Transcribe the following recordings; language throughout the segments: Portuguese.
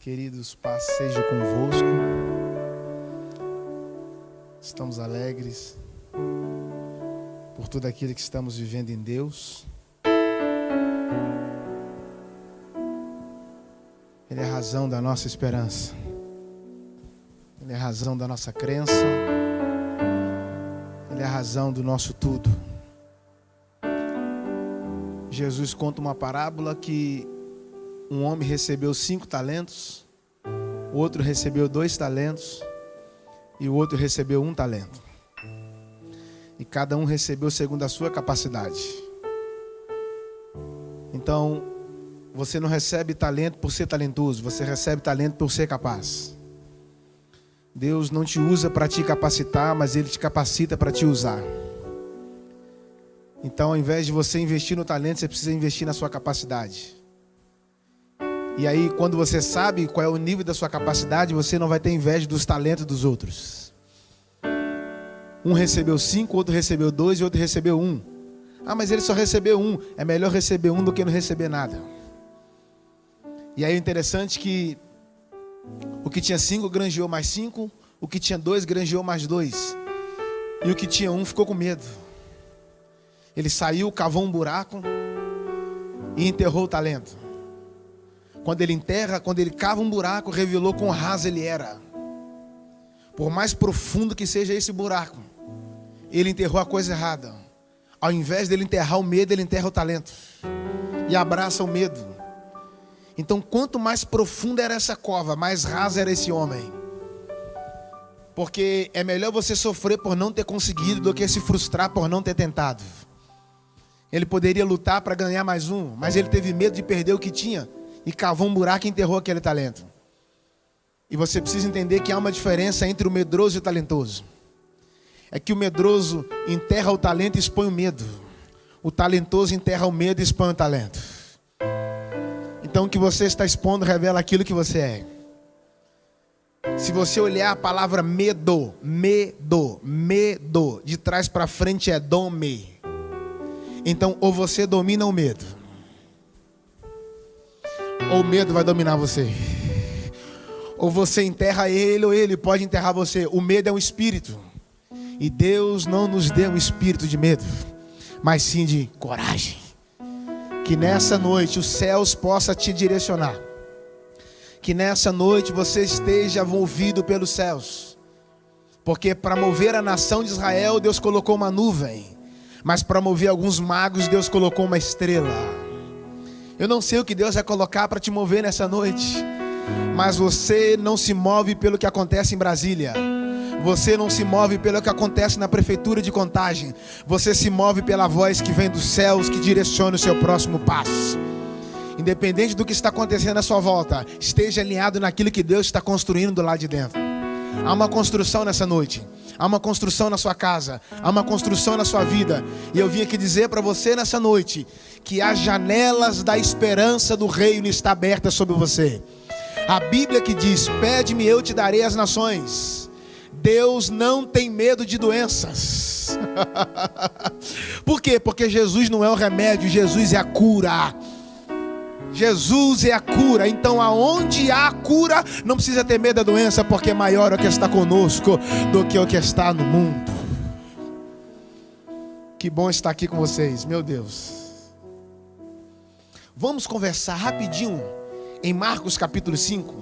Queridos, paz seja convosco. Estamos alegres por tudo aquilo que estamos vivendo em Deus. Ele é a razão da nossa esperança. Ele é a razão da nossa crença. Ele é a razão do nosso tudo. Jesus conta uma parábola que um homem recebeu 5 talentos, o outro recebeu 2 talentos e o outro recebeu 1 talento. E cada um recebeu segundo a sua capacidade. Então, você não recebe talento por ser talentoso, você recebe talento por ser capaz. Deus não te usa para te capacitar, mas Ele te capacita para te usar. Então, ao invés de você investir no talento, você precisa investir na sua capacidade. E aí, quando você sabe qual é o nível da sua capacidade, você não vai ter inveja dos talentos dos outros. Um recebeu 5, outro recebeu 2 e outro recebeu 1. Ah, mas ele só recebeu 1. É melhor receber 1 do que não receber nada. E aí, o interessante é que o que tinha 5 granjeou mais 5, o que tinha 2 granjeou mais 2. E o que tinha 1 ficou com medo. Ele saiu, cavou um buraco e enterrou o talento. Quando ele cava um buraco, revelou quão raso ele era. Por mais profundo que seja esse buraco, ele enterrou a coisa errada. Ao invés dele enterrar o medo, ele enterra o talento. E abraça o medo. Então, quanto mais profunda era essa cova, mais raso era esse homem. Porque é melhor você sofrer por não ter conseguido do que se frustrar por não ter tentado. Ele poderia lutar para ganhar mais 1, mas ele teve medo de perder o que tinha. E cavou um buraco e enterrou aquele talento. E você precisa entender que há uma diferença entre o medroso e o talentoso. É que o medroso enterra o talento e expõe o medo. O talentoso enterra o medo e expõe o talento. Então o que você está expondo revela aquilo que você é. Se você olhar a palavra medo, de trás para frente é dome. Então ou você domina o medo, ou o medo vai dominar você. Ou você enterra ele, ou ele pode enterrar você. O medo é um espírito. E Deus não nos deu um espírito de medo, mas sim de coragem. Que nessa noite os céus possam te direcionar. Que nessa noite você esteja movido pelos céus. Porque para mover a nação de Israel, Deus colocou uma nuvem. Mas para mover alguns magos, Deus colocou uma estrela. Eu não sei o que Deus vai colocar para te mover nessa noite, mas você não se move pelo que acontece em Brasília. Você não se move pelo que acontece na prefeitura de Contagem. Você se move pela voz que vem dos céus, que direciona o seu próximo passo. Independente do que está acontecendo à sua volta, esteja alinhado naquilo que Deus está construindo do lado de dentro. Há uma construção nessa noite. Há uma construção na sua casa. Há uma construção na sua vida. E eu vim aqui dizer para você nessa noite que as janelas da esperança do reino estão abertas sobre você. A Bíblia que diz: pede-me, eu te darei as nações. Deus não tem medo de doenças. Por quê? Porque Jesus não é o remédio, Jesus é a cura. Jesus é a cura. Então aonde há cura, não precisa ter medo da doença, porque maior é o que está conosco do que o que está no mundo. Que bom estar aqui com vocês, meu Deus. Vamos conversar rapidinho em Marcos capítulo 5.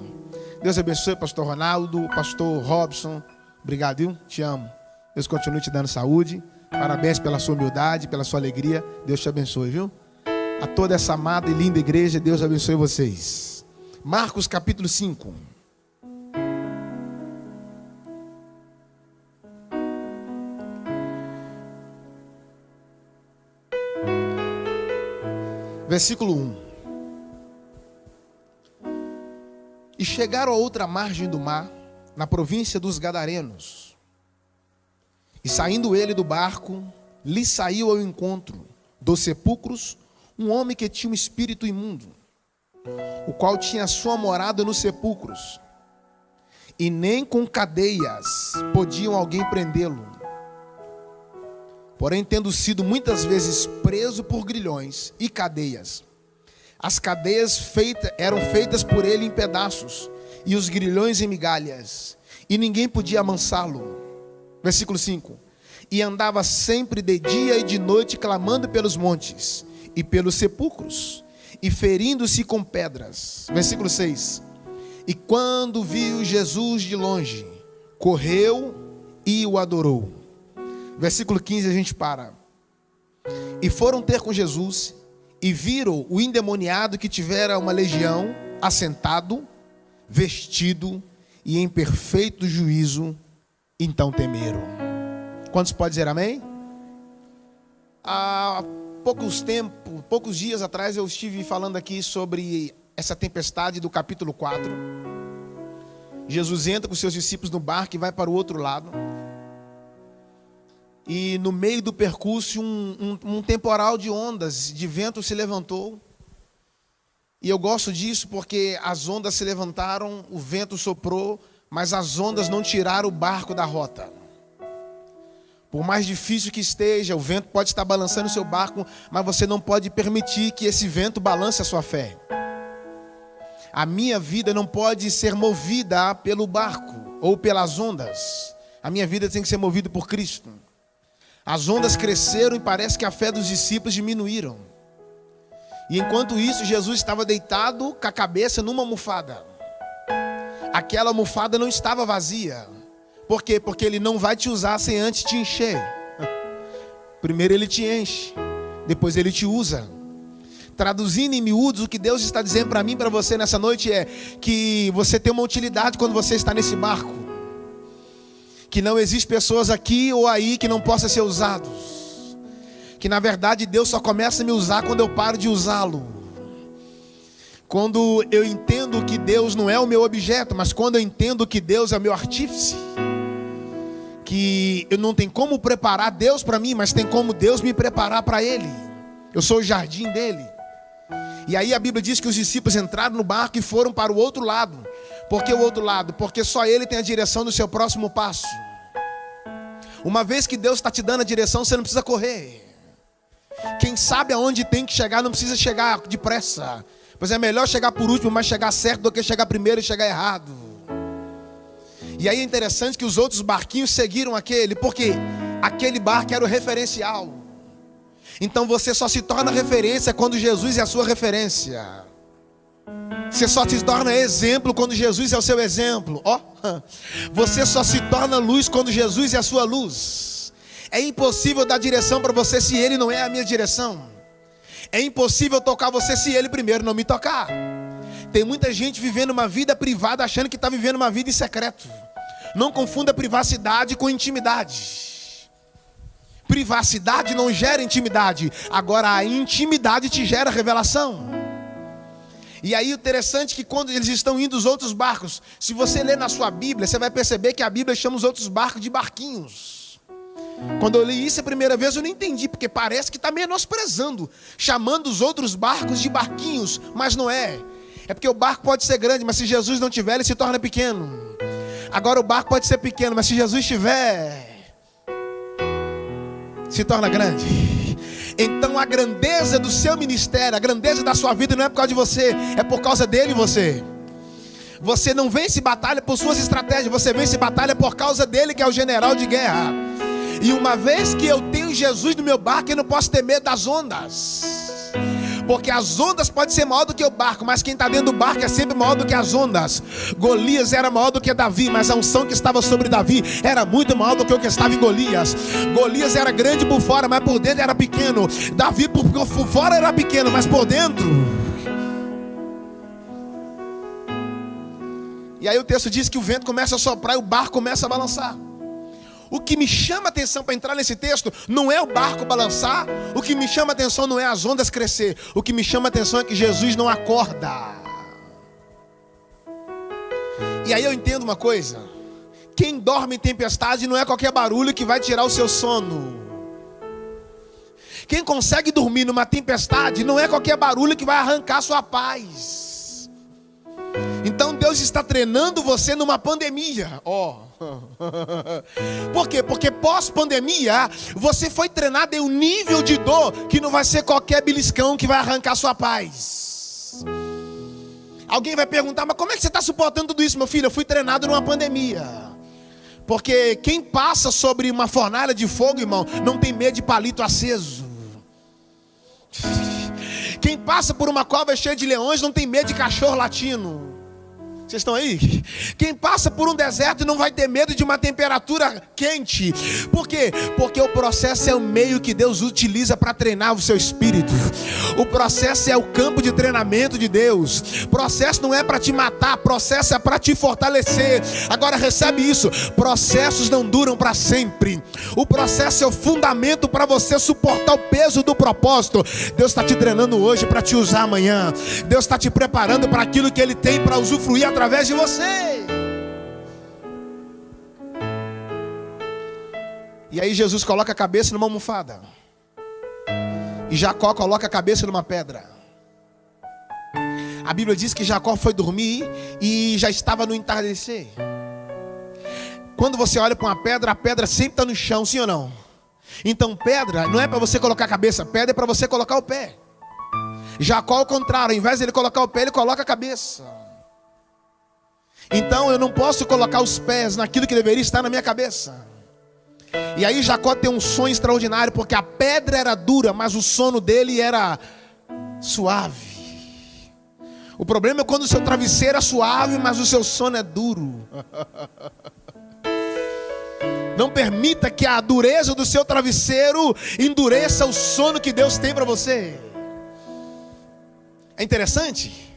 Deus abençoe pastor Ronaldo, pastor Robson. Obrigado, viu? Te amo. Deus continue te dando saúde. Parabéns pela sua humildade, pela sua alegria. Deus te abençoe, viu? A toda essa amada e linda igreja, Deus abençoe vocês. Marcos capítulo 5. Versículo 1. E chegaram a outra margem do mar, na província dos Gadarenos. E saindo ele do barco, lhe saiu ao encontro dos sepulcros um homem que tinha um espírito imundo, o qual tinha sua morada nos sepulcros, e nem com cadeias podiam alguém prendê-lo. Porém, tendo sido muitas vezes preso por grilhões e cadeias, As cadeias eram feitas por ele em pedaços, e os grilhões em migalhas, e ninguém podia amansá-lo. Versículo 5. E andava sempre de dia e de noite, clamando pelos montes e pelos sepulcros, e ferindo-se com pedras. Versículo 6. E quando viu Jesus de longe, correu e o adorou. Versículo 15, a gente para. E foram ter com Jesus, e viram o endemoniado que tivera uma legião, assentado, vestido e em perfeito juízo, então temeram. Quantos podem dizer amém? Há poucos dias atrás eu estive falando aqui sobre essa tempestade do capítulo 4. Jesus entra com seus discípulos no barco e vai para o outro lado. E no meio do percurso um temporal de ondas, de vento se levantou. E eu gosto disso porque as ondas se levantaram, o vento soprou, mas as ondas não tiraram o barco da rota. Por mais difícil que esteja, o vento pode estar balançando o seu barco, mas você não pode permitir que esse vento balance a sua fé. A minha vida não pode ser movida pelo barco ou pelas ondas. A minha vida tem que ser movida por Cristo. As ondas cresceram e parece que a fé dos discípulos diminuíram. E enquanto isso, Jesus estava deitado com a cabeça numa almofada. Aquela almofada não estava vazia. Por quê? Porque Ele não vai te usar sem antes te encher. Primeiro Ele te enche, depois Ele te usa. Traduzindo em miúdos, o que Deus está dizendo para mim e para você nessa noite é que você tem uma utilidade quando você está nesse barco. Que não existe pessoas aqui ou aí que não possam ser usados. Que na verdade Deus só começa a me usar quando eu paro de usá-lo. Quando eu entendo que Deus não é o meu objeto, mas quando eu entendo que Deus é o meu artífice. Que eu não tenho como preparar Deus para mim, mas tem como Deus me preparar para Ele. Eu sou o jardim dele. E aí a Bíblia diz que os discípulos entraram no barco e foram para o outro lado. Por que o outro lado? Porque só Ele tem a direção do seu próximo passo. Uma vez que Deus está te dando a direção, você não precisa correr. Quem sabe aonde tem que chegar não precisa chegar depressa. Pois é melhor chegar por último, mas chegar certo do que chegar primeiro e chegar errado. E aí é interessante que os outros barquinhos seguiram aquele, porque aquele barco era o referencial. Então você só se torna referência quando Jesus é a sua referência. Você só se torna exemplo quando Jesus é o seu exemplo. Você só se torna luz quando Jesus é a sua luz. É impossível dar direção para você se Ele não é a minha direção. É impossível tocar você se Ele primeiro não me tocar. Tem muita gente vivendo uma vida privada achando que está vivendo uma vida em secreto. Não confunda privacidade com intimidade. Privacidade não gera intimidade. Agora a intimidade te gera revelação. E aí o interessante é que quando eles estão indo os outros barcos, se você ler na sua Bíblia, você vai perceber que a Bíblia chama os outros barcos de barquinhos. Quando eu li isso a primeira vez eu não entendi, porque parece que está menosprezando, chamando os outros barcos de barquinhos, mas não é. É porque o barco pode ser grande, mas se Jesus não tiver, ele se torna pequeno. Agora o barco pode ser pequeno, mas se Jesus estiver, se torna grande. Então a grandeza do seu ministério, a grandeza da sua vida não é por causa de você, é por causa dele e você. Você não vence batalha por suas estratégias, você vence batalha por causa dele, que é o general de guerra. E uma vez que eu tenho Jesus no meu barco, eu não posso ter medo das ondas. Porque as ondas podem ser maior do que o barco, mas quem está dentro do barco é sempre maior do que as ondas. Golias era maior do que Davi, mas a unção que estava sobre Davi era muito maior do que o que estava em Golias. Golias era grande por fora, mas por dentro era pequeno. Davi por fora era pequeno, mas por dentro. E aí o texto diz que o vento começa a soprar e o barco começa a balançar. O que me chama a atenção para entrar nesse texto não é o barco balançar. O que me chama a atenção não é as ondas crescer. O que me chama a atenção é que Jesus não acorda. E aí eu entendo uma coisa. Quem dorme em tempestade não é qualquer barulho que vai tirar o seu sono. Quem consegue dormir numa tempestade não é qualquer barulho que vai arrancar a sua paz. Então Deus está treinando você numa pandemia. Por quê? Porque pós-pandemia você foi treinado em um nível de dor que não vai ser qualquer beliscão que vai arrancar sua paz. paz. Alguém vai perguntar, mas como é que você está suportando tudo isso, meu filho? Eu fui treinado numa pandemia. Porque quem passa sobre uma fornalha de fogo, irmão, não tem medo de palito aceso. Quem passa por uma cova cheia de leões não tem medo de cachorro latino. Vocês estão aí? Quem passa por um deserto não vai ter medo de uma temperatura quente. Por quê? Porque o processo é o meio que Deus utiliza para treinar o seu espírito. O processo é o campo de treinamento de Deus. Processo não é para te matar, processo é para te fortalecer. Agora recebe isso: processos não duram para sempre. O processo é o fundamento para você suportar o peso do propósito. Deus está te treinando hoje para te usar amanhã. Deus está te preparando para aquilo que Ele tem para usufruir através de você. E aí Jesus coloca a cabeça numa almofada, e Jacó coloca a cabeça numa pedra. A Bíblia diz que Jacó foi dormir e já estava no entardecer. Quando você olha para uma pedra, a pedra sempre está no chão, sim ou não? Então pedra não é para você colocar a cabeça, pedra é para você colocar o pé. Jacó ao contrário, ao invés de ele colocar o pé, ele coloca a cabeça. Então eu não posso colocar os pés naquilo que deveria estar na minha cabeça. E aí Jacó tem um sonho extraordinário, porque a pedra era dura, mas o sono dele era suave. O problema é quando o seu travesseiro é suave, mas o seu sono é duro. Não permita que a dureza do seu travesseiro endureça o sono que Deus tem para você. É interessante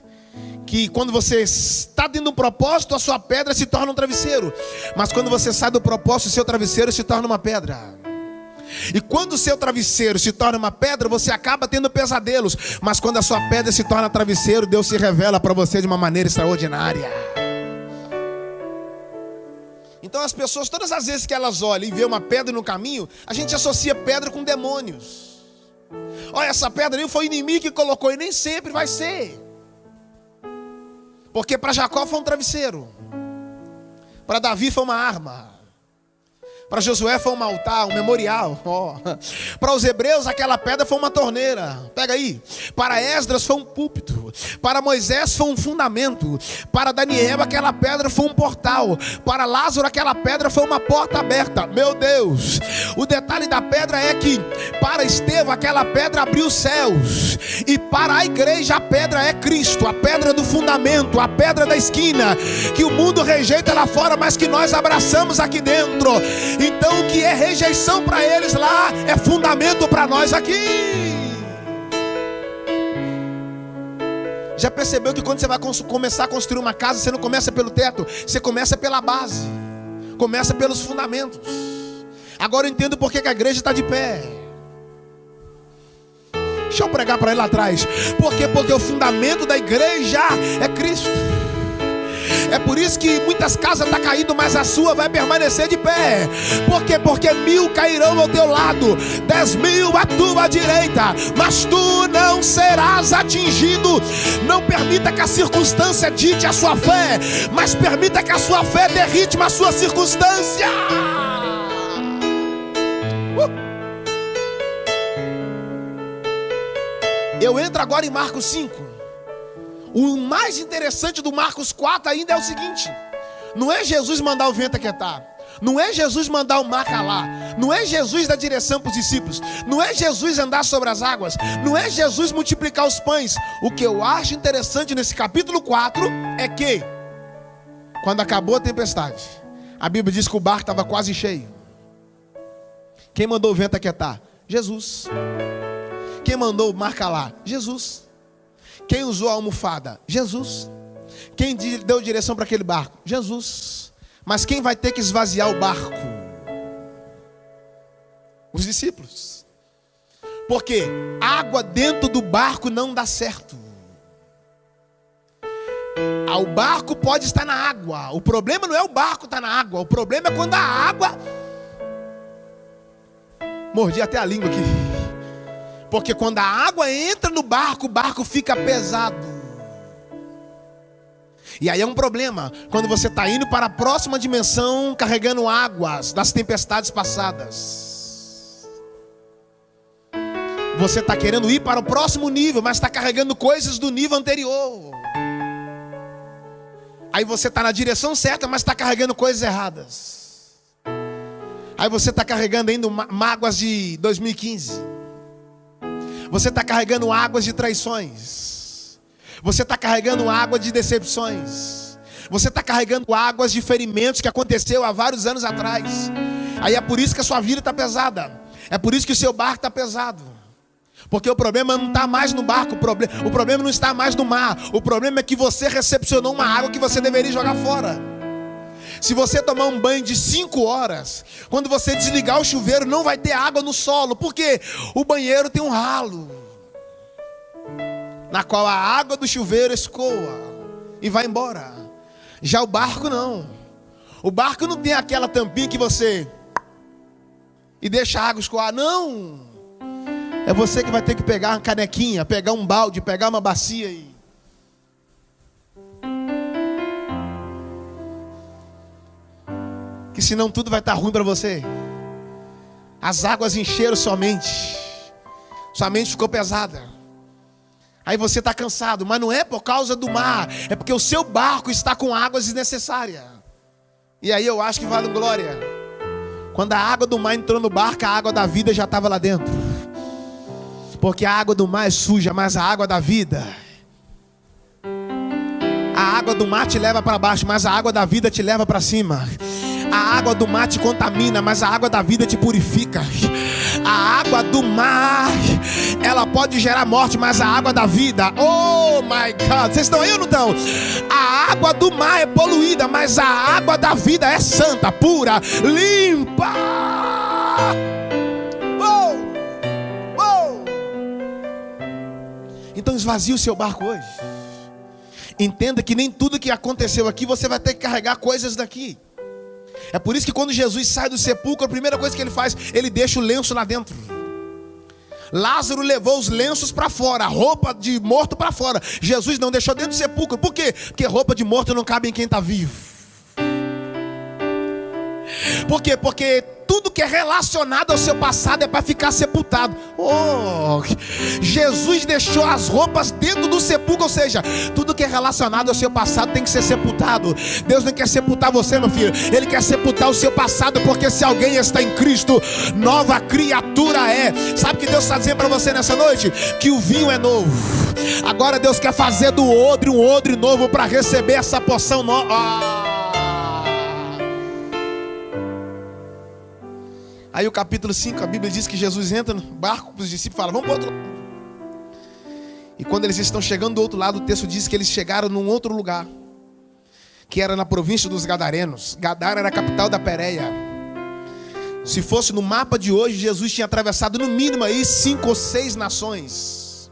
que quando você está dentro de um propósito, a sua pedra se torna um travesseiro. Mas quando você sai do propósito, o seu travesseiro se torna uma pedra. E quando o seu travesseiro se torna uma pedra, você acaba tendo pesadelos. Mas quando a sua pedra se torna travesseiro, Deus se revela para você de uma maneira extraordinária. Então as pessoas, todas as vezes que elas olham e vê uma pedra no caminho, a gente associa pedra com demônios. Olha, essa pedra aí foi o inimigo que colocou, e nem sempre vai ser. Porque para Jacó foi um travesseiro, para Davi foi uma arma, para Josué foi um altar, um memorial. Para os hebreus aquela pedra foi uma torneira. Pega aí. Para Esdras foi um púlpito. Para Moisés foi um fundamento. Para Daniel aquela pedra foi um portal. Para Lázaro aquela pedra foi uma porta aberta. Meu Deus, o detalhe da pedra é que para Estevão aquela pedra abriu os céus. E para a igreja a pedra é Cristo, a pedra do fundamento, a pedra da esquina, que o mundo rejeita lá fora, mas que nós abraçamos aqui dentro. Então o que é rejeição para eles lá é fundamento para nós aqui. Já percebeu que quando você vai começar a construir uma casa, você não começa pelo teto, você começa pela base, começa pelos fundamentos. Agora eu entendo por que a igreja está de pé. Deixa eu pregar para ele lá atrás. Por quê? Porque o fundamento da igreja é Cristo. É por isso que muitas casas estão caindo, mas a sua vai permanecer de pé. Por quê? Porque 1000 cairão ao teu lado, 10.000 à tua direita, mas tu não serás atingido. Não permita que a circunstância dite a sua fé, mas permita que a sua fé dê ritmo à sua circunstância. Eu entro agora em Marcos 5. O mais interessante do Marcos 4 ainda é o seguinte: não é Jesus mandar o vento aquietar, não é Jesus mandar o mar calar, não é Jesus dar direção para os discípulos, não é Jesus andar sobre as águas, não é Jesus multiplicar os pães. O que eu acho interessante nesse capítulo 4 é que, quando acabou a tempestade, a Bíblia diz que o barco estava quase cheio. Quem mandou o vento aquietar? Jesus. Quem mandou o mar calar? Jesus. Quem usou a almofada? Jesus. Quem deu direção para aquele barco? Jesus. Mas quem vai ter que esvaziar o barco? Os discípulos. Porque água dentro do barco não dá certo. O barco pode estar na água. O problema não é o barco estar na água. O problema é quando a água... Mordi até a língua aqui. Porque quando a água entra no barco, o barco fica pesado. E aí é um problema quando você está indo para a próxima dimensão, carregando águas das tempestades passadas. Você está querendo ir para o próximo nível, mas está carregando coisas do nível anterior. Aí você está na direção certa, mas está carregando coisas erradas. Aí você está carregando ainda mágoas de 2015. Você está carregando águas de traições. Você está carregando água de decepções. Você está carregando águas de ferimentos que aconteceu há vários anos atrás. Aí é por isso que a sua vida está pesada. É por isso que o seu barco está pesado. Porque o problema não está mais no barco, o problema não está mais no mar. O problema é que você recepcionou uma água que você deveria jogar fora. Se você tomar um banho de 5 horas, quando você desligar o chuveiro, não vai ter água no solo. Por quê? O banheiro tem um ralo, na qual a água do chuveiro escoa e vai embora. Já o barco não. O barco não tem aquela tampinha que você... e deixa a água escoar. Não! É você que vai ter que pegar uma canequinha, pegar um balde, pegar uma bacia e... que senão tudo vai estar ruim para você. As águas encheram sua mente. Sua mente ficou pesada. Aí você está cansado, mas não é por causa do mar. É porque o seu barco está com águas desnecessárias. E aí eu acho que vale glória. Quando a água do mar entrou no barco, a água da vida já estava lá dentro. Porque a água do mar é suja, mas a água da vida... a água do mar te leva para baixo, mas a água da vida te leva para cima. A água do mar te contamina, mas a água da vida te purifica. A água do mar, ela pode gerar morte, mas a água da vida... oh my God, vocês estão aí ou não estão? A água do mar é poluída, mas a água da vida é santa, pura, limpa. Então esvazie o seu barco hoje. Entenda que nem tudo que aconteceu aqui você vai ter que carregar coisas daqui. É por isso que quando Jesus sai do sepulcro, a primeira coisa que ele faz, ele deixa o lenço lá dentro. Lázaro levou os lenços para fora, a roupa de morto para fora. Jesus não deixou dentro do sepulcro. Por quê? Porque roupa de morto não cabe em quem está vivo. Por quê? Porque tudo que é relacionado ao seu passado é para ficar sepultado. Oh, Jesus deixou as roupas dentro do sepulcro. Ou seja, tudo que é relacionado ao seu passado tem que ser sepultado. Deus não quer sepultar você, meu filho. Ele quer sepultar o seu passado. Porque se alguém está em Cristo, nova criatura é. Sabe o que Deus está dizendo para você nessa noite? Que o vinho é novo. Agora Deus quer fazer do odre um odre novo para receber essa porção nova. Aí o capítulo 5, a Bíblia diz que Jesus entra no barco com os discípulos e fala, vamos para o outro lado. E quando eles estão chegando do outro lado, o texto diz que eles chegaram num outro lugar, que era na província dos Gadarenos. Gadara era a capital da Pérea. Se fosse no mapa de hoje, Jesus tinha atravessado no mínimo aí 5 ou 6 nações.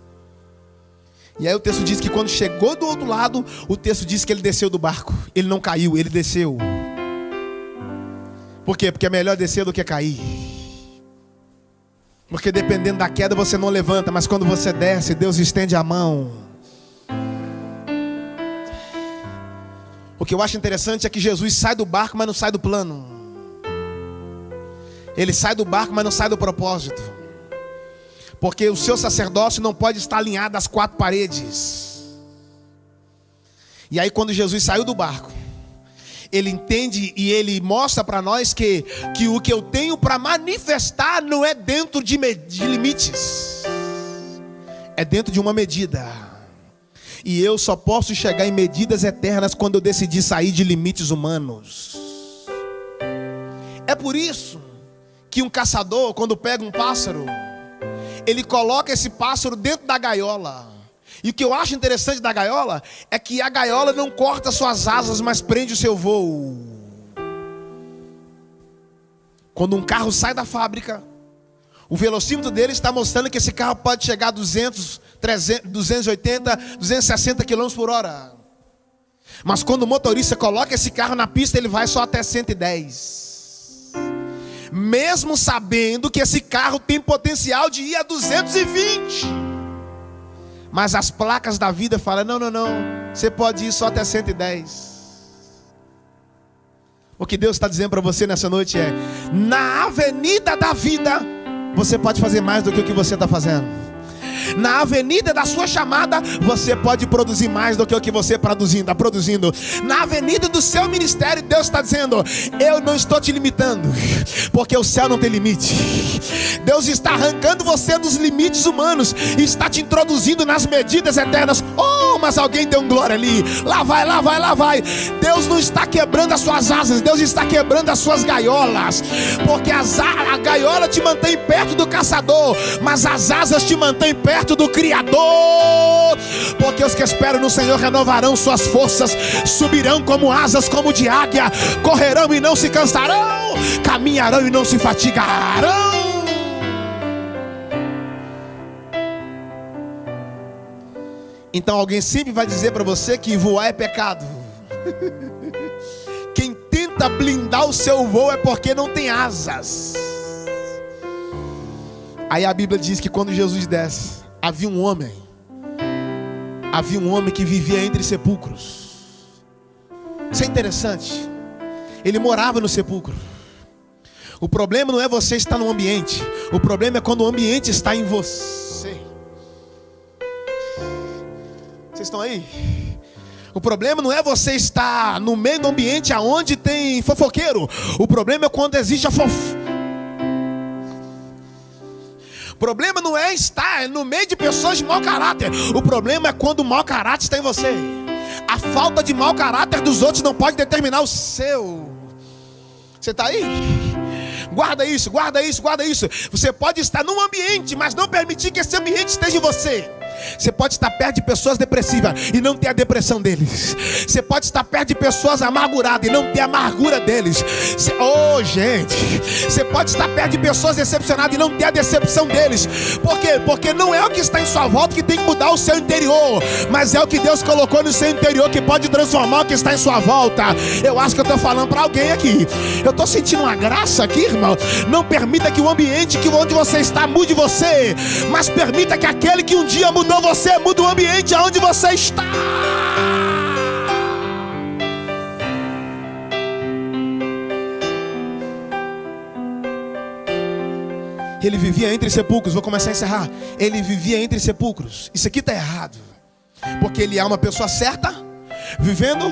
E aí o texto diz que quando chegou do outro lado, o texto diz que ele desceu do barco. Ele não caiu, ele desceu. Por quê? Porque é melhor descer do que cair. Porque dependendo da queda você não levanta, mas quando você desce, Deus estende a mão. O que eu acho interessante é que Jesus sai do barco, mas não sai do plano. Ele sai do barco, mas não sai do propósito. Porque o seu sacerdócio não pode estar alinhado às 4 paredes. E aí quando Jesus saiu do barco, ele entende e ele mostra para nós que o que eu tenho para manifestar não é dentro de limites. É dentro de uma medida. E eu só posso chegar em medidas eternas quando eu decidir sair de limites humanos. É por isso que um caçador, quando pega um pássaro, ele coloca esse pássaro dentro da gaiola. E o que eu acho interessante da gaiola é que a gaiola não corta suas asas, mas prende o seu voo. Quando um carro sai da fábrica, o velocímetro dele está mostrando que esse carro pode chegar a 200, 300, 280, 260 km por hora. Mas quando o motorista coloca esse carro na pista, ele vai só até 110. Mesmo sabendo que esse carro tem potencial de ir a 220. Mas as placas da vida falam, não, você pode ir só até 110. O que Deus está dizendo para você nessa noite é, na avenida da vida, você pode fazer mais do que o que você está fazendo. Na avenida da sua chamada, você pode produzir mais do que o que você está produzindo. Na avenida do seu ministério, Deus está dizendo: eu não estou te limitando, porque o céu não tem limite. Deus está arrancando você dos limites humanos e está te introduzindo nas medidas eternas. Oh, mas alguém deu um glória ali. Lá vai, lá vai, lá vai. Deus não está quebrando as suas asas, Deus está quebrando as suas gaiolas. Porque a gaiola te mantém perto do caçador, mas as asas te mantêm perto do Criador. Porque os que esperam no Senhor renovarão suas forças, subirão como asas como de águia, correrão e não se cansarão, caminharão e não se fatigarão. Então alguém sempre vai dizer para você que voar é pecado. Quem tenta blindar o seu voo é porque não tem asas. Aí a Bíblia diz que quando Jesus desce, havia um homem que vivia entre sepulcros. Isso é interessante. Ele morava no sepulcro. O problema não é você estar no ambiente, o problema é quando o ambiente está em você. Vocês estão aí? O problema não é você estar no meio do ambiente aonde tem fofoqueiro. O problema é quando existe a O problema não é estar no meio de pessoas de mau caráter. O problema é quando o mau caráter está em você. A falta de mau caráter dos outros não pode determinar o seu. Você está aí? Guarda isso, guarda isso, guarda isso. Você pode estar num ambiente, mas não permitir que esse ambiente esteja em você. Você pode estar perto de pessoas depressivas e não ter a depressão deles. Você pode estar perto de pessoas amarguradas e não ter a amargura deles. Gente, você pode estar perto de pessoas decepcionadas e não ter a decepção deles. Por quê? Porque não é o que está em sua volta que tem que mudar o seu interior, mas é o que Deus colocou no seu interior que pode transformar o que está em sua volta. Eu acho que eu estou falando para alguém aqui. Eu estou sentindo uma graça aqui, irmão. Não permita que o ambiente onde você está mude você, mas permita que aquele que um dia mudou você muda o ambiente aonde você está. Ele vivia entre sepulcros. Vou começar a encerrar. Ele vivia entre sepulcros. Isso aqui está errado, porque ele é uma pessoa certa vivendo,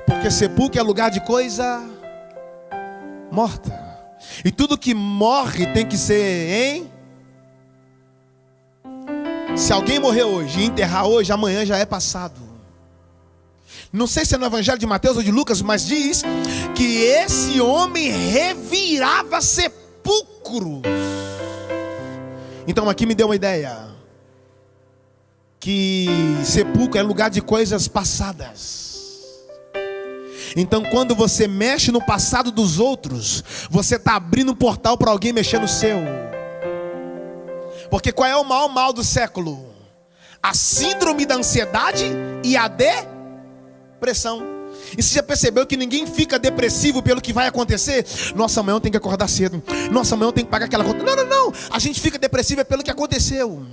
porque sepulcro é lugar de coisa morta, e tudo que morre tem que ser em. Se alguém morrer hoje e enterrar hoje, amanhã já é passado. Não sei se é no Evangelho de Mateus ou de Lucas, mas diz que esse homem revirava sepulcros. Então aqui me deu uma ideia, que sepulcro é lugar de coisas passadas. Então quando você mexe no passado dos outros, você está abrindo um portal para alguém mexer no seu. Porque qual é o maior mal do século? A síndrome da ansiedade e a depressão. E você já percebeu que ninguém fica depressivo pelo que vai acontecer? Nossa, amanhã eu tenho que acordar cedo. Nossa, amanhã eu tenho que pagar aquela conta. Não. A gente fica depressivo pelo que aconteceu,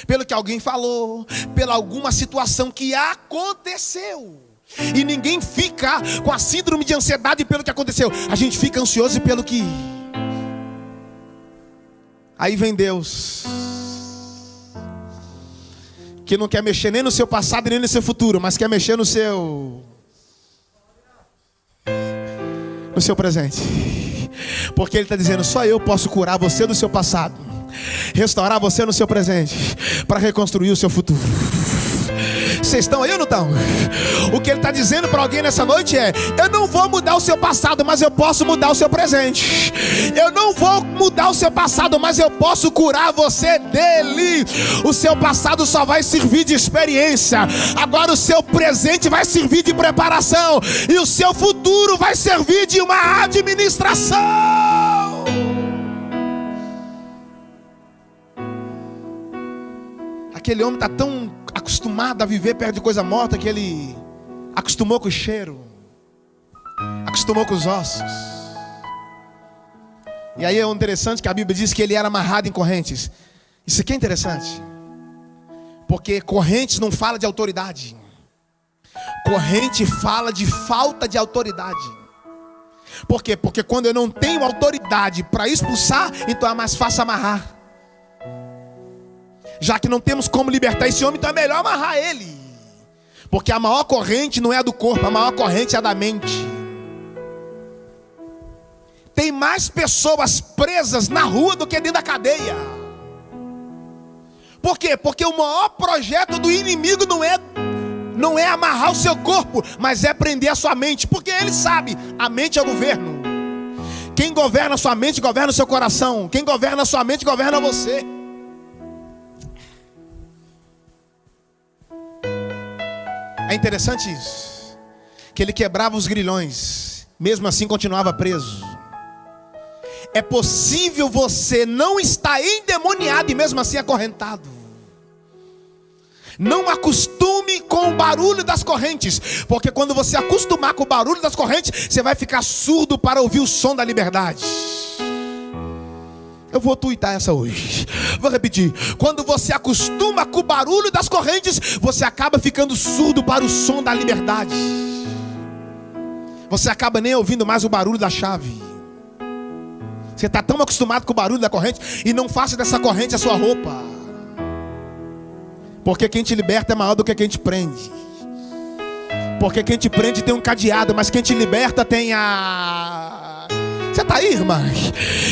pelo que alguém falou, pela alguma situação que aconteceu. E ninguém fica com a síndrome de ansiedade pelo que aconteceu. A gente fica ansioso pelo que... Aí vem Deus, que não quer mexer nem no seu passado nem no seu futuro, mas quer mexer no seu presente. Porque Ele está dizendo: só eu posso curar você do seu passado, restaurar você no seu presente, para reconstruir o seu futuro. Vocês estão aí ou não estão? O que Ele está dizendo para alguém nessa noite é: eu não vou mudar o seu passado, mas eu posso mudar o seu presente. Eu não vou mudar o seu passado, mas eu posso curar você dele. O seu passado só vai servir de experiência. Agora o seu presente vai servir de preparação, e o seu futuro vai servir de uma administração. Aquele homem está tão acostumado a viver perto de coisa morta que ele acostumou com o cheiro, acostumou com os ossos. E aí é interessante que a Bíblia diz que ele era amarrado em correntes. Isso aqui é interessante, porque correntes não fala de autoridade. Corrente fala de falta de autoridade. Por quê? Porque quando eu não tenho autoridade para expulsar, então é mais fácil amarrar. Já que não temos como libertar esse homem, então é melhor amarrar ele. Porque a maior corrente não é a do corpo, a maior corrente é a da mente. Tem mais pessoas presas na rua do que dentro da cadeia. Por quê? Porque o maior projeto do inimigo não é amarrar o seu corpo, mas é prender a sua mente. Porque ele sabe, a mente é o governo. Quem governa a sua mente, governa o seu coração. Quem governa a sua mente, governa você. É interessante isso, que ele quebrava os grilhões, mesmo assim continuava preso. É possível você não estar endemoniado e mesmo assim acorrentado. Não acostume com o barulho das correntes, porque quando você acostumar com o barulho das correntes, você vai ficar surdo para ouvir o som da liberdade. Eu vou tuitar essa hoje. Vou repetir. Quando você acostuma com o barulho das correntes, você acaba ficando surdo para o som da liberdade. Você acaba nem ouvindo mais o barulho da chave. Você está tão acostumado com o barulho da corrente, e não faça dessa corrente a sua roupa. Porque quem te liberta é maior do que quem te prende. Porque quem te prende tem um cadeado, mas quem te liberta tem a... Você está aí, irmã?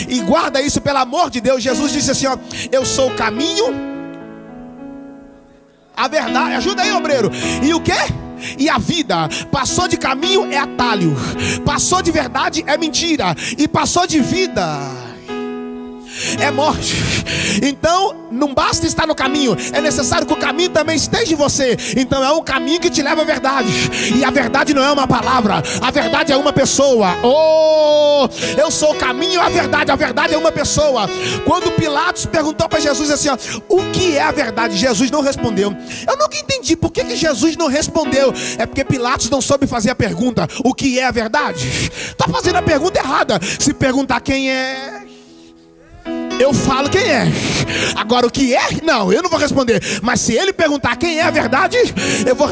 E guarda isso, pelo amor de Deus. Jesus disse assim, ó: eu sou o caminho, a verdade. Ajuda aí, obreiro. E o quê? E a vida. Passou de caminho é atalho, passou de verdade é mentira, e passou de vida é morte. Então não basta estar no caminho, é necessário que o caminho também esteja em você. Então é um caminho que te leva à verdade, e a verdade não é uma palavra, a verdade é uma pessoa. Oh, eu sou o caminho, a verdade é uma pessoa. Quando Pilatos perguntou para Jesus assim, ó: o que é a verdade? Jesus não respondeu. Eu nunca entendi por que Jesus não respondeu. É porque Pilatos não soube fazer a pergunta: o que é a verdade? Está fazendo a pergunta errada. Se perguntar quem é, eu falo quem é. Agora o que é? Não, eu não vou responder. Mas se ele perguntar quem é a verdade, eu vou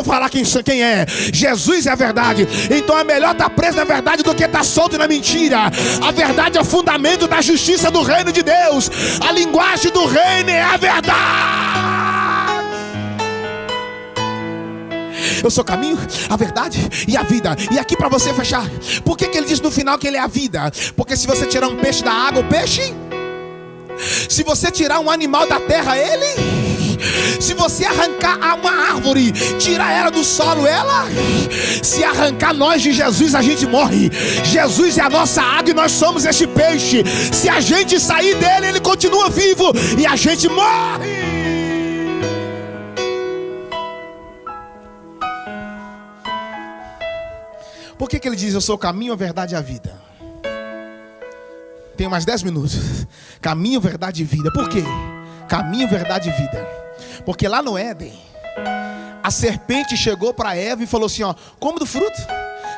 falar quem é. Jesus é a verdade. Então é melhor estar preso na verdade do que estar solto na mentira. A verdade é o fundamento da justiça do reino de Deus. A linguagem do reino é a verdade. Eu sou o caminho, a verdade e a vida. E aqui para você fechar, por que ele diz no final que ele é a vida? Porque se você tirar um peixe da água, o peixe... Se você tirar um animal da terra, ele... Se você arrancar uma árvore, tirar ela do solo, ela... Se arrancar nós de Jesus, a gente morre. Jesus é a nossa água e nós somos este peixe. Se a gente sair dele, ele continua vivo e a gente morre. Por que ele diz: eu sou o caminho, a verdade e a vida? Tenho mais 10 minutos. Caminho, verdade e vida. Por quê? Caminho, verdade e vida. Porque lá no Éden, a serpente chegou para Eva e falou assim, ó: come do fruto,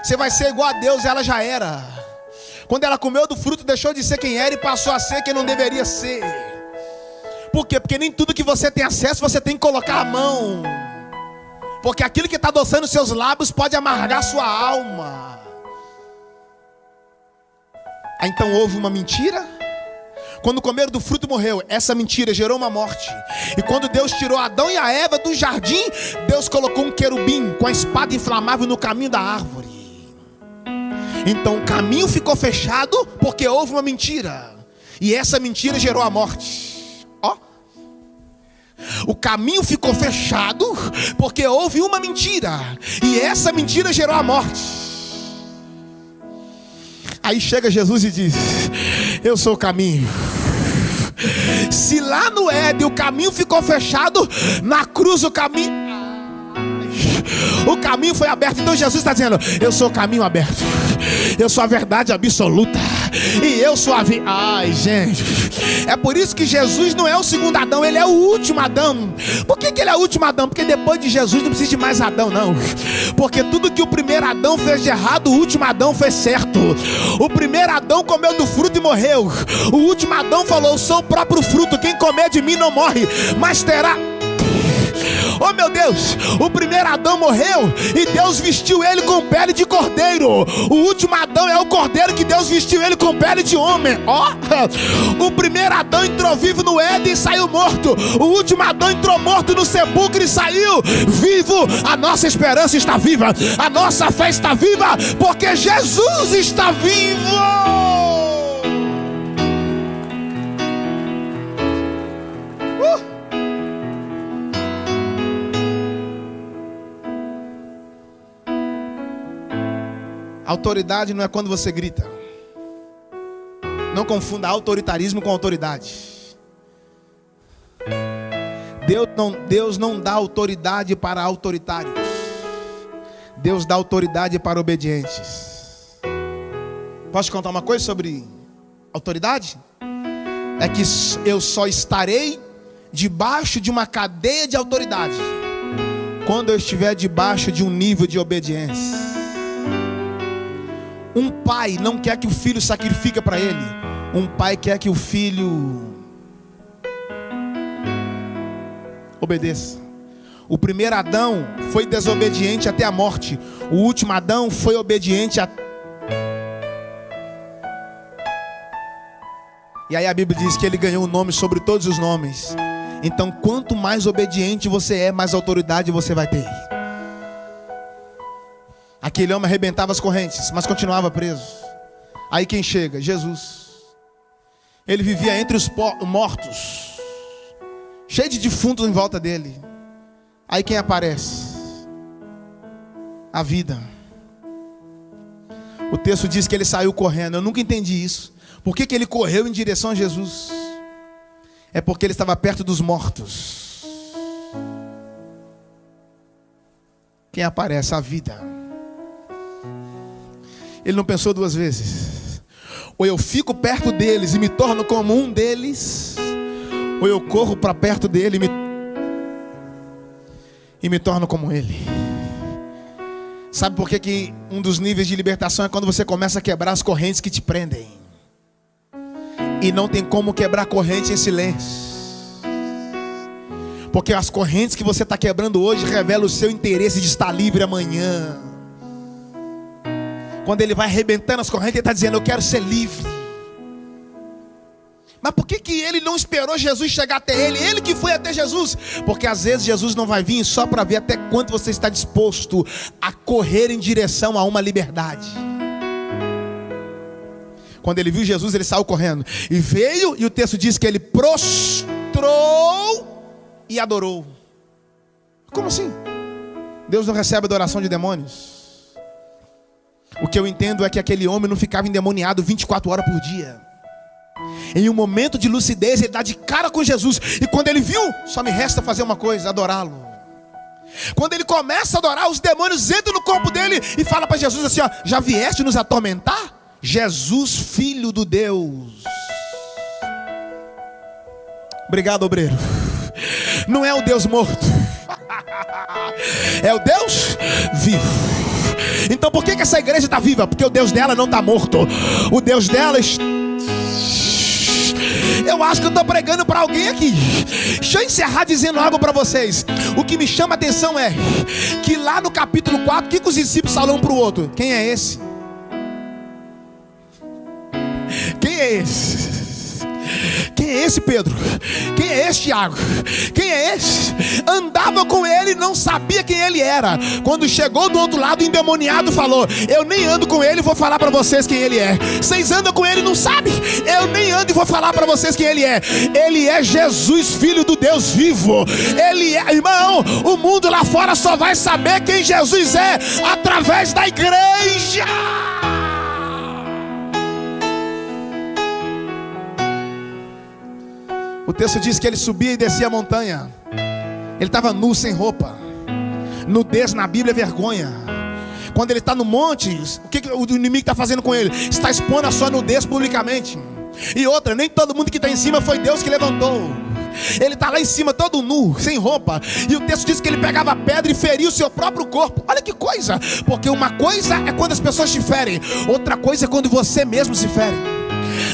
você vai ser igual a Deus. Ela já era. Quando ela comeu do fruto, deixou de ser quem era e passou a ser quem não deveria ser. Por quê? Porque nem tudo que você tem acesso, você tem que colocar a mão. Porque aquilo que está adoçando seus lábios pode amargar sua alma. Então houve uma mentira. Quando comeram do fruto, morreu. Essa mentira gerou uma morte. E quando Deus tirou Adão e a Eva do jardim, Deus colocou um querubim com a espada inflamável no caminho da árvore. Então o caminho ficou fechado porque houve uma mentira. E essa mentira gerou a morte. Ó. O caminho ficou fechado porque houve uma mentira. E essa mentira gerou a morte. Aí chega Jesus e diz: eu sou o caminho. Se lá no Éden o caminho ficou fechado, na cruz o caminho foi aberto. Então Jesus está dizendo: eu sou o caminho aberto, eu sou a verdade absoluta, e eu sou a vida. Ai, gente, é por isso que Jesus não é o segundo Adão, ele é o último Adão. Por que ele é o último Adão? Porque depois de Jesus não precisa de mais Adão, não. Porque tudo que o primeiro Adão fez de errado, o último Adão fez certo. O primeiro Adão comeu do fruto e morreu. O último Adão falou: eu sou o próprio fruto, quem comer de mim não morre, mas terá... Oh meu Deus, o primeiro Adão morreu e Deus vestiu ele com pele de cordeiro. O último Adão é o cordeiro que Deus vestiu ele com pele de homem. O primeiro Adão entrou vivo no Éden e saiu morto. O último Adão entrou morto no sepulcro e saiu vivo. A nossa esperança está viva, a nossa fé está viva, porque Jesus está vivo. Autoridade não é quando você grita. Não confunda autoritarismo com autoridade. Deus não dá autoridade para autoritários. Deus dá autoridade para obedientes. Posso te contar uma coisa sobre autoridade? É que eu só estarei debaixo de uma cadeia de autoridade quando eu estiver debaixo de um nível de obediência. Um pai não quer que o filho sacrifique para ele. Um pai quer que o filho obedeça. O primeiro Adão foi desobediente até a morte. O último Adão foi obediente E aí a Bíblia diz que ele ganhou um nome sobre todos os nomes. Então quanto mais obediente você é, mais autoridade você vai ter. Aquele homem arrebentava as correntes, mas continuava preso. Aí quem chega? Jesus. Ele vivia entre os mortos, cheio de defuntos em volta dele. Aí quem aparece? A vida. O texto diz que ele saiu correndo. Eu nunca entendi isso. Por que ele correu em direção a Jesus? É porque ele estava perto dos mortos. Quem aparece? A vida. Ele não pensou duas vezes. Ou eu fico perto deles e me torno como um deles, ou eu corro para perto dele e me torno como ele. Sabe por que um dos níveis de libertação é quando você começa a quebrar as correntes que te prendem? E não tem como quebrar corrente em silêncio. Porque as correntes que você está quebrando hoje revelam o seu interesse de estar livre amanhã. Quando ele vai arrebentando as correntes, ele está dizendo: eu quero ser livre. Mas por que ele não esperou Jesus chegar até ele? Ele que foi até Jesus. Porque às vezes Jesus não vai vir só para ver até quanto você está disposto a correr em direção a uma liberdade. Quando ele viu Jesus, ele saiu correndo. E veio, e o texto diz que ele prostrou e adorou. Como assim? Deus não recebe adoração de demônios? O que eu entendo é que aquele homem não ficava endemoniado 24 horas por dia. Em um momento de lucidez, ele dá de cara com Jesus. E quando ele viu, só me resta fazer uma coisa: adorá-lo. Quando ele começa a adorar, os demônios entram no corpo dele e falam para Jesus assim: ó, já vieste nos atormentar? Jesus, filho do Deus. Obrigado, obreiro. Não é o Deus morto, é o Deus vivo. Então por que essa igreja está viva? Porque o Deus dela não está morto. O Deus dela Eu acho que eu estou pregando para alguém aqui. Deixa eu encerrar dizendo algo para vocês. O que me chama a atenção é que lá no capítulo 4, o que os discípulos falam um para o outro? Quem é esse? Quem é esse? Quem é esse Pedro? Quem é esse Tiago? Quem é esse? Andava com ele e não sabia quem ele era. Quando chegou do outro lado, o endemoniado falou: eu nem ando com ele e vou falar para vocês quem ele é. Vocês andam com ele e não sabem? Eu nem ando e vou falar para vocês quem ele é. Ele é Jesus, filho do Deus vivo. Ele é, irmão, o mundo lá fora só vai saber quem Jesus é através da igreja. O texto diz que ele subia e descia a montanha. Ele estava nu, sem roupa. Nudez na Bíblia é vergonha. Quando ele está no monte, o que o inimigo está fazendo com ele? Está expondo a sua nudez publicamente. E outra, nem todo mundo que está em cima foi Deus que levantou. Ele está lá em cima todo nu, sem roupa. E o texto diz que ele pegava a pedra e feria o seu próprio corpo. Olha que coisa. Porque uma coisa é quando as pessoas te ferem, outra coisa é quando você mesmo se fere.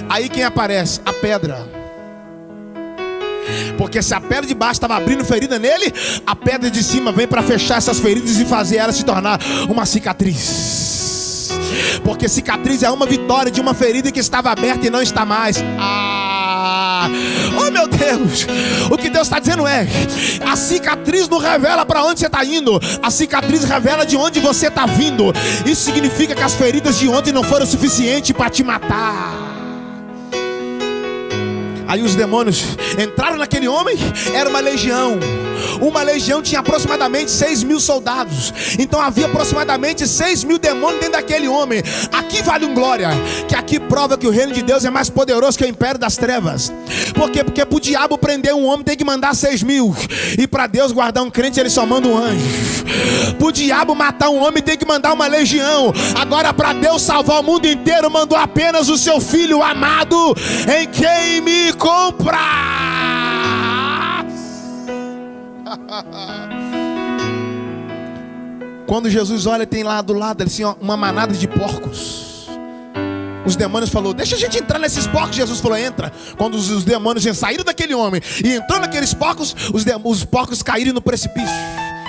Aí quem aparece? A pedra. Porque se a pedra de baixo estava abrindo ferida nele, a pedra de cima vem para fechar essas feridas e fazer ela se tornar uma cicatriz. Porque cicatriz é uma vitória de uma ferida que estava aberta e não está mais. Oh meu Deus, o que Deus está dizendo é: a cicatriz não revela para onde você está indo, a cicatriz revela de onde você está vindo. Isso significa que as feridas de ontem não foram suficientes para te matar. Aí os demônios entraram naquele homem, era uma legião. Uma legião tinha aproximadamente 6.000 soldados. Então havia aproximadamente 6.000 demônios dentro daquele homem. Aqui vale um glória, que aqui prova que o reino de Deus é mais poderoso que o império das trevas. Por quê? Porque para o diabo prender um homem tem que mandar 6.000. E para Deus guardar um crente ele só manda um anjo. Para o diabo matar um homem tem que mandar uma legião. Agora para Deus salvar o mundo inteiro mandou apenas o seu filho amado, em quem me comprar. Quando Jesus olha, tem lá do lado assim, ó, uma manada de porcos. Os demônios falaram: deixa a gente entrar nesses porcos. Jesus falou: entra. Quando os demônios saíram daquele homem e entrou naqueles porcos, os porcos caíram no precipício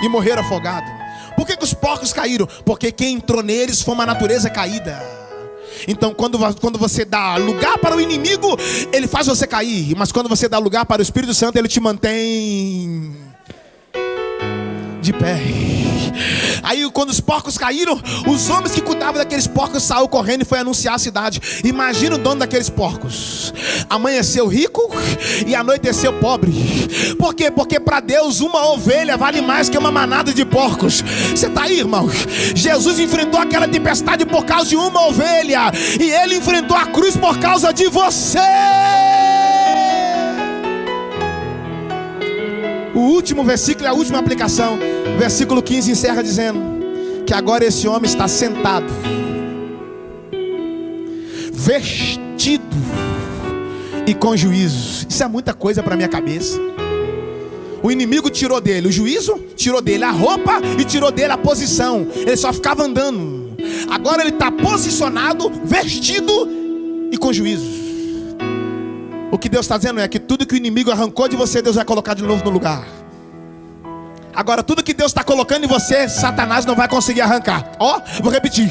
e morreram afogados. Por que os porcos caíram? Porque quem entrou neles foi uma natureza caída. Então quando você dá lugar para o inimigo, ele faz você cair. Mas quando você dá lugar para o Espírito Santo, ele te mantém de pé. Aí quando os porcos caíram, os homens que cuidavam daqueles porcos saíram correndo e foi anunciar a cidade. Imagina o dono daqueles porcos: amanheceu rico e anoiteceu pobre. Por quê? Porque para Deus uma ovelha vale mais que uma manada de porcos. Você está aí, irmão? Jesus enfrentou aquela tempestade por causa de uma ovelha, e ele enfrentou a cruz por causa de você. O último versículo é a última aplicação. Versículo 15 encerra dizendo que agora esse homem está sentado, vestido e com juízo. Isso é muita coisa para minha cabeça. O inimigo tirou dele o juízo, tirou dele a roupa e tirou dele a posição. Ele só ficava andando. Agora ele está posicionado, vestido e com juízo. O que Deus está dizendo é que tudo que o inimigo arrancou de você, Deus vai colocar de novo no lugar. Agora tudo que Deus está colocando em você, Satanás não vai conseguir arrancar. Vou repetir: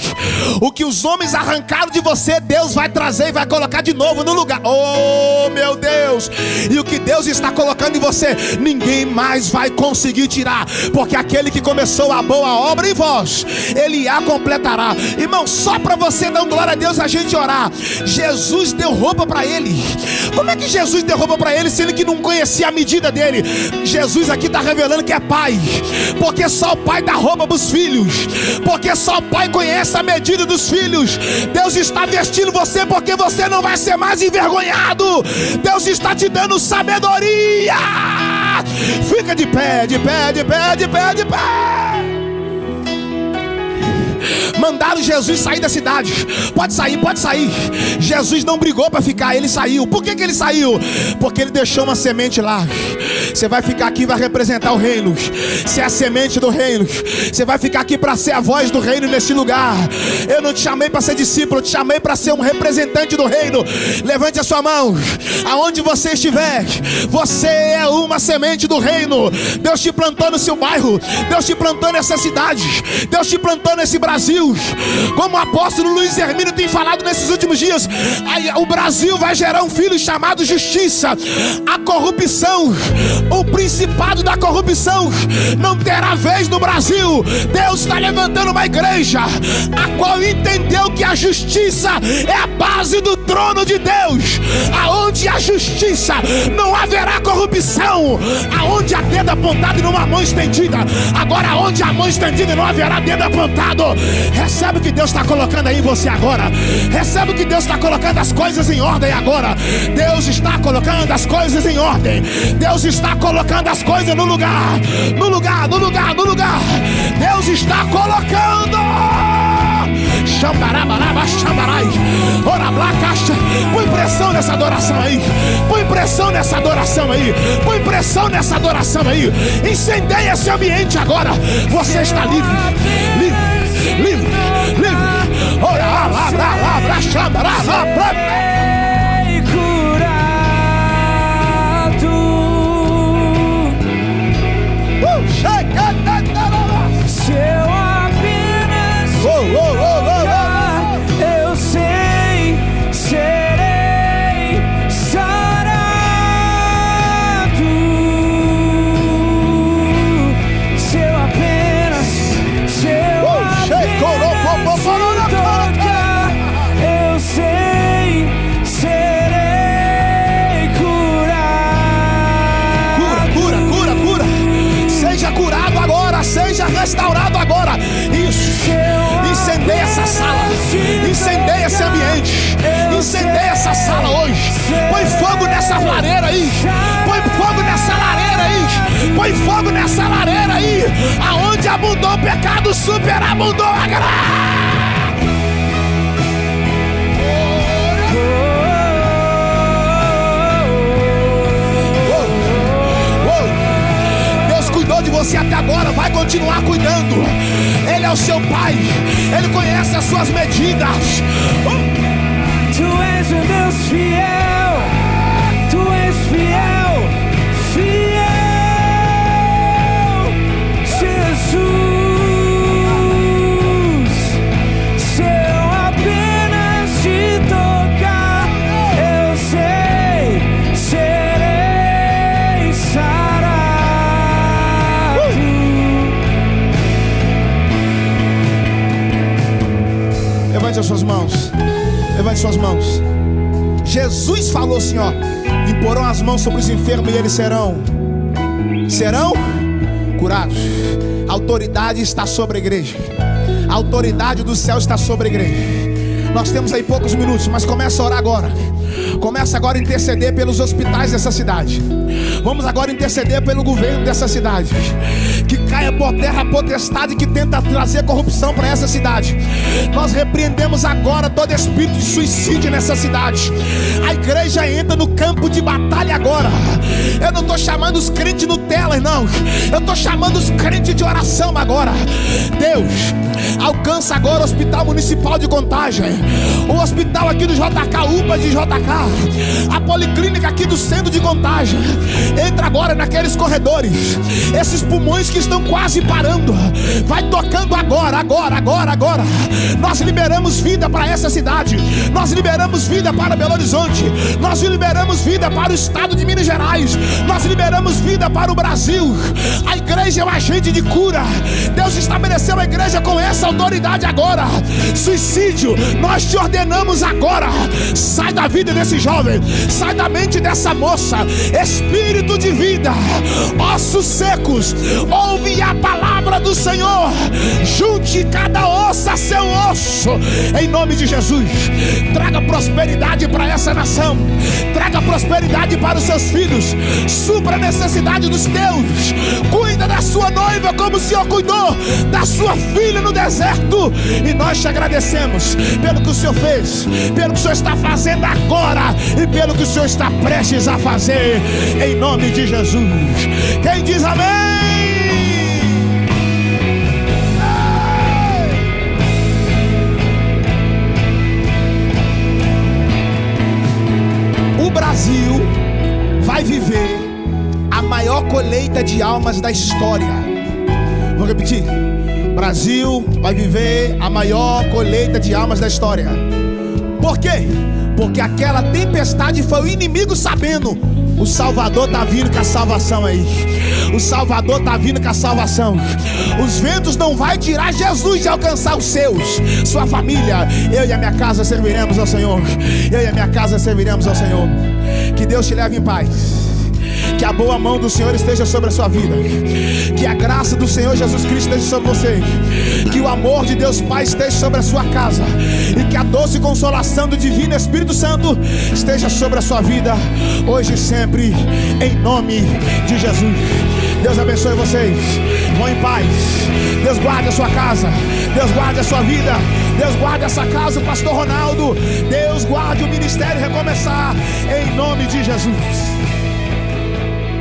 o que os homens arrancaram de você, Deus vai trazer e vai colocar de novo no lugar. Oh meu Deus! E o que Deus está colocando em você, ninguém mais vai conseguir tirar. Porque aquele que começou a boa obra em vós, ele a completará. Irmão, só para você dar glória a Deus a gente orar. Jesus deu roupa para ele. Como é que Jesus deu roupa para ele, se ele que não conhecia a medida dele? Jesus aqui está revelando que é pai. Porque só o pai dá roupa para os filhos. Porque só o pai conhece a medida dos filhos. Deus está vestindo você porque você não vai ser mais envergonhado. Deus está te dando sabedoria. Fica de pé, de pé, de pé, de pé, de pé. Mandaram Jesus sair da cidade. Pode sair, pode sair. Jesus não brigou para ficar, ele saiu. Por que ele saiu? Porque ele deixou uma semente lá. Você vai ficar aqui e vai representar o reino. Você é a semente do reino. Você vai ficar aqui para ser a voz do reino nesse lugar. Eu não te chamei para ser discípulo, eu te chamei para ser um representante do reino. Levante a sua mão. Aonde você estiver, você é uma semente do reino. Deus te plantou no seu bairro. Deus te plantou nessa cidade. Deus te plantou nesse Brasil. Como o apóstolo Luiz Hermínio tem falado nesses últimos dias, o Brasil vai gerar um filho chamado justiça. A corrupção, o principado da corrupção não terá vez no Brasil. Deus está levantando uma igreja a qual entendeu que a justiça é a base do trono de Deus. Aonde há justiça não haverá corrupção. Aonde há dedo apontado e não há mão estendida. Agora onde há mão estendida não haverá dedo apontado. Recebe o que Deus está colocando aí em você agora. Recebe o que Deus está colocando as coisas em ordem agora. Deus está colocando as coisas em ordem. Deus está colocando as coisas no lugar. No lugar, no lugar, no lugar. Deus está colocando. Põe pressão nessa adoração aí. Põe pressão nessa adoração aí. Põe pressão nessa adoração aí. Incendeia esse ambiente agora. Você está livre. Livre. Livre, livre. Ora, lá, curado. esse ambiente. Incendeia essa sala hoje. Põe fogo nessa lareira aí. Põe fogo nessa lareira aí. Põe fogo nessa lareira aí. Aonde abundou o pecado, superabundou a graça. De você até agora, vai continuar cuidando. Ele é o seu pai, ele conhece as suas medidas. Tu és um Deus fiel, tu és fiel, fiel, Jesus. Se eu apenas te tocar, eu sei, serei sarado. Levante as suas mãos. Levante suas mãos. Jesus falou assim, ó: imporão as mãos sobre os enfermos e eles serão curados. A autoridade está sobre a igreja. A autoridade do céu está sobre a igreja. Nós temos aí poucos minutos, mas começa a orar agora. Começa agora a interceder pelos hospitais dessa cidade. Vamos agora interceder pelo governo dessa cidade. Que caia por terra a potestade que tenta trazer corrupção para essa cidade. Nós repreendemos agora todo espírito de suicídio nessa cidade. A igreja entra no campo de batalha agora. Eu não estou chamando os crentes Nutella, não. Eu estou chamando os crentes de oração agora. Deus, alcança agora o Hospital Municipal de Contagem, o hospital aqui do JK, UPA de JK, a policlínica aqui do centro de Contagem. Entra agora naqueles corredores, esses pulmões que estão quase parando, vai tocando agora. Nós liberamos vida para essa cidade. Nós liberamos vida para Belo Horizonte. Nós liberamos vida para o estado de Minas Gerais. Nós liberamos vida para o Brasil. A igreja é um agente de cura. Deus estabeleceu a igreja com essa autoridade agora. Suicídio, nós te ordenamos agora. Sai da vida desse jovem, sai da mente dessa moça. Espírito de vida, ossos secos, ouve a palavra do Senhor. Junte cada osso a seu osso, em nome de Jesus. Traga prosperidade para essa nação. Traga prosperidade para os seus filhos. Supra a necessidade dos teus. Cuida da sua noiva como o Senhor cuidou da sua filha no deserto. E nós te agradecemos pelo que o Senhor fez, pelo que o Senhor está fazendo agora e pelo que o Senhor está prestes a fazer, em nome de Jesus. Quem diz amém? O Brasil vai viver a maior colheita de almas da história. Vou repetir. Brasil vai viver a maior colheita de almas da história. Por quê? Porque aquela tempestade foi o inimigo sabendo: o Salvador está vindo com a salvação aí. O Salvador está vindo com a salvação. Os ventos não vão tirar Jesus de alcançar os seus, sua família. Eu e a minha casa serviremos ao Senhor. Eu e a minha casa serviremos ao Senhor. Que Deus te leve em paz. Que a boa mão do Senhor esteja sobre a sua vida. Que a graça do Senhor Jesus Cristo esteja sobre você. Que o amor de Deus Pai esteja sobre a sua casa. E que a doce consolação do Divino Espírito Santo esteja sobre a sua vida, hoje e sempre, em nome de Jesus. Deus abençoe vocês. Vão em paz. Deus guarde a sua casa. Deus guarde a sua vida. Deus guarde essa casa, o pastor Ronaldo. Deus guarde o ministério Recomeçar, em nome de Jesus.